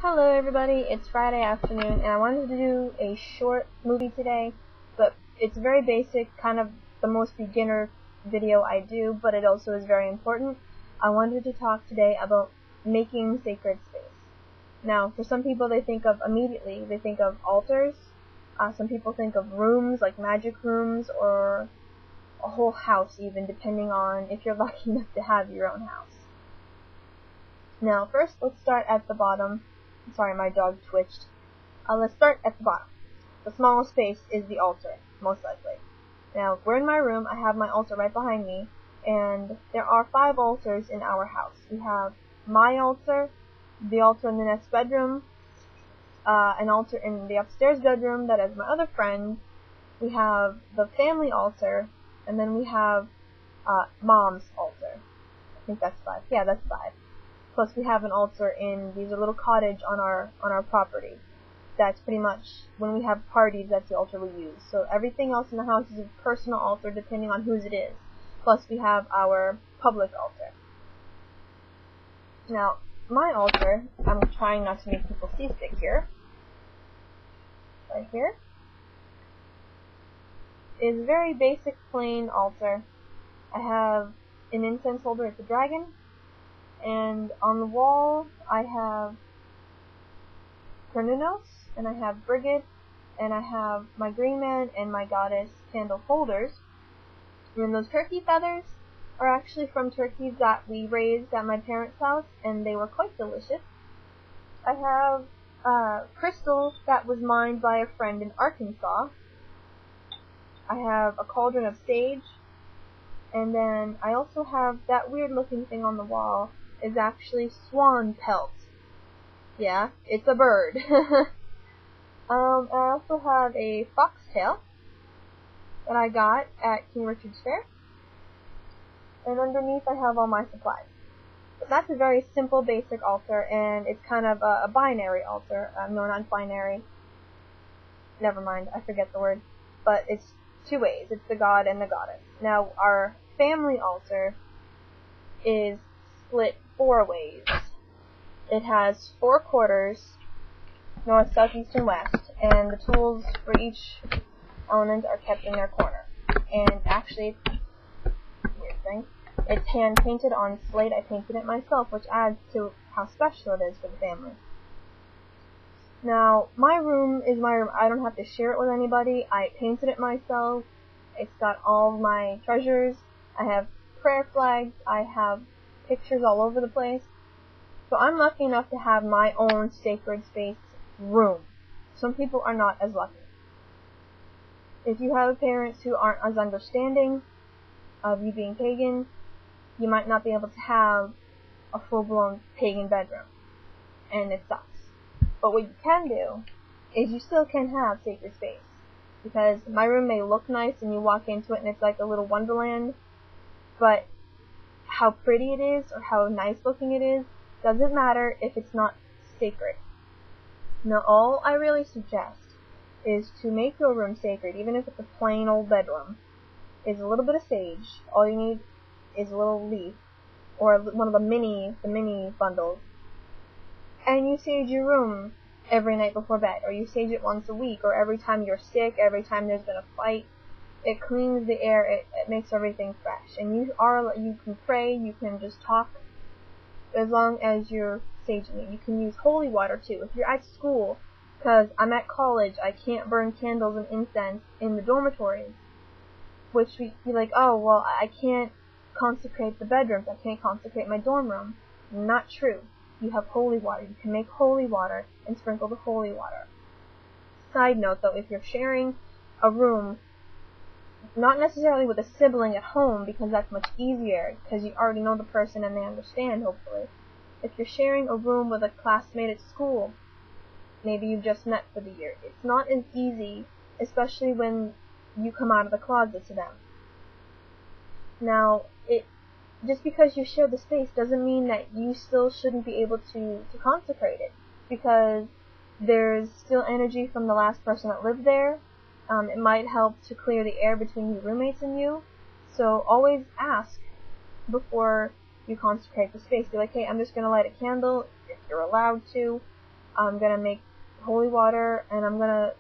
Hello everybody, it's Friday afternoon and I wanted to do a short movie today, but it's very basic, kind of the most beginner video I do, but it also is very important. I wanted to talk today about making sacred space. Now, for some people they think of altars. Some people think of rooms, like magic rooms, or a whole house even, depending on if you're lucky enough to have your own house. Now, first let's start at the bottom. Sorry, my dog twitched. Let's start at the bottom. The smallest space is the altar, most likely. Now, we're in my room. I have my altar right behind me, and there are 5 altars in our house. We have my altar, the altar in the next bedroom, an altar in the upstairs bedroom that is my other friend. We have the family altar, and then we have Mom's altar. I think that's 5. Yeah, that's 5. Plus we have an altar in a little cottage on our property. That's pretty much, when we have parties, that's the altar we use. So everything else in the house is a personal altar depending on whose it is. Plus we have our public altar. Now, my altar, I'm trying not to make people see stick here. Right here. Is a very basic plain altar. I have an incense holder, it's a dragon. And on the wall, I have Cernunnos, and I have Brigid, and I have my Green Man and my Goddess candle holders. And those turkey feathers are actually from turkeys that we raised at my parents' house, and they were quite delicious. I have crystal that was mined by a friend in Arkansas. I have a cauldron of sage, and then I also have that weird looking thing on the wall. Is actually swan pelt. Yeah, it's a bird. I also have a foxtail that I got at King Richard's Fair. And underneath I have all my supplies. But that's a very simple, basic altar, and it's kind of a binary altar. No, not binary. Never mind, I forget the word. But it's 2 ways. It's the god and the goddess. Now, our family altar is split 4 ways. It has 4 quarters, north, south, east, and west, and the tools for each element are kept in their corner. And actually, weird thing, it's hand painted on slate. I painted it myself, which adds to how special it is for the family. Now, my room is my room. I don't have to share it with anybody. I painted it myself. It's got all of my treasures. I have prayer flags. I have pictures all over the place. So I'm lucky enough to have my own sacred space room. Some people are not as lucky. If you have parents who aren't as understanding of you being pagan, you might not be able to have a full-blown pagan bedroom. And it sucks. But what you can do is you still can have sacred space. Because my room may look nice and you walk into it and it's like a little wonderland, but how pretty it is or how nice looking it is doesn't matter if it's not sacred. Now, all I really suggest is to make your room sacred, even if it's a plain old bedroom, is a little bit of sage. All you need is a little leaf, or one of the mini bundles, and you sage your room every night before bed, or you sage it once a week, or every time you're sick, every time there's been a fight. It cleans the air, it makes everything fresh. And you can pray, you can just talk, as long as you're saging it. You can use holy water too. If you're at school, because I'm at college, I can't burn candles and incense in the dormitories. Which we be like, oh, well, I can't consecrate the bedrooms, I can't consecrate my dorm room. Not true. You have holy water. You can make holy water and sprinkle the holy water. Side note though, if you're sharing a room, not necessarily with a sibling at home, because that's much easier, because you already know the person and they understand, hopefully. If you're sharing a room with a classmate at school, maybe you've just met for the year, it's not as easy, especially when you come out of the closet to them. Now, just because you share the space doesn't mean that you still shouldn't be able to consecrate it, because there's still energy from the last person that lived there. It might help to clear the air between your roommates and you. So always ask before you consecrate the space. Be like, hey, I'm just going to light a candle, if you're allowed to. I'm gonna make holy water, and I'm gonna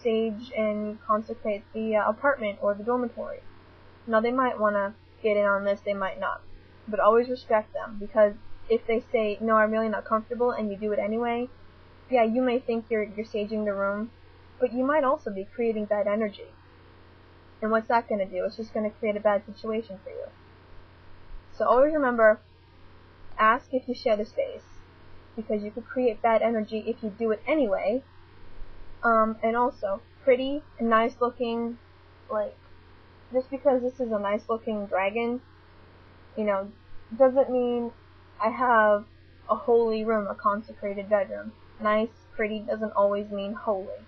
sage and consecrate the apartment or the dormitory. Now, they might want to get in on this, they might not. But always respect them, because if they say, no, I'm really not comfortable, and you do it anyway, yeah, you may think you're saging the room, but you might also be creating bad energy. And what's that going to do? It's just going to create a bad situation for you. So always remember, ask if you share the space, because you could create bad energy if you do it anyway. And also, pretty and nice looking, like, just because this is a nice looking dragon, you know, doesn't mean I have a holy room, a consecrated bedroom. Nice, pretty doesn't always mean holy.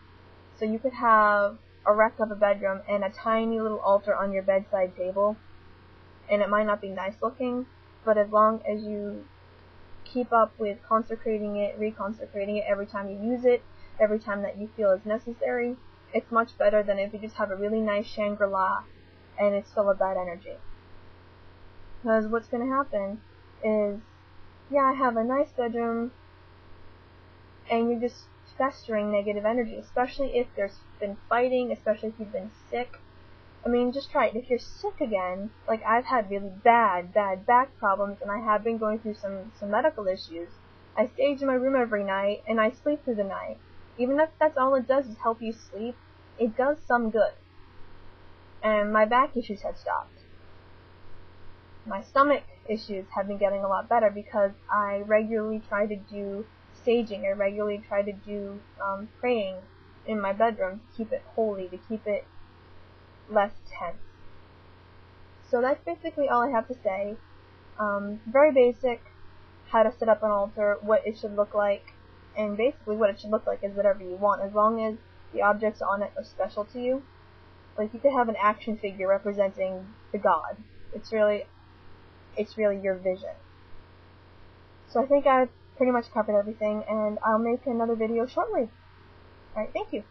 So you could have a wreck of a bedroom and a tiny little altar on your bedside table, and it might not be nice looking, but as long as you keep up with consecrating it, reconsecrating it every time you use it, every time that you feel is necessary, it's much better than if you just have a really nice Shangri-La and it's full of bad energy. Because what's going to happen is, yeah, I have a nice bedroom, and you're just festering negative energy, especially if there's been fighting, especially if you've been sick. I mean, just try it. If you're sick again, like I've had really bad back problems, and I have been going through some medical issues, I stage in my room every night, and I sleep through the night. Even if that's all it does is help you sleep, it does some good. And my back issues have stopped. My stomach issues have been getting a lot better because I regularly try to do staging. I regularly try to do praying in my bedroom to keep it holy, to keep it less tense. So that's basically all I have to say. Very basic, how to set up an altar, what it should look like, and basically what it should look like is whatever you want, as long as the objects on it are special to you. Like, you could have an action figure representing the god. It's really your vision. So I think I've pretty much covered everything, and I'll make another video shortly. Alright, thank you.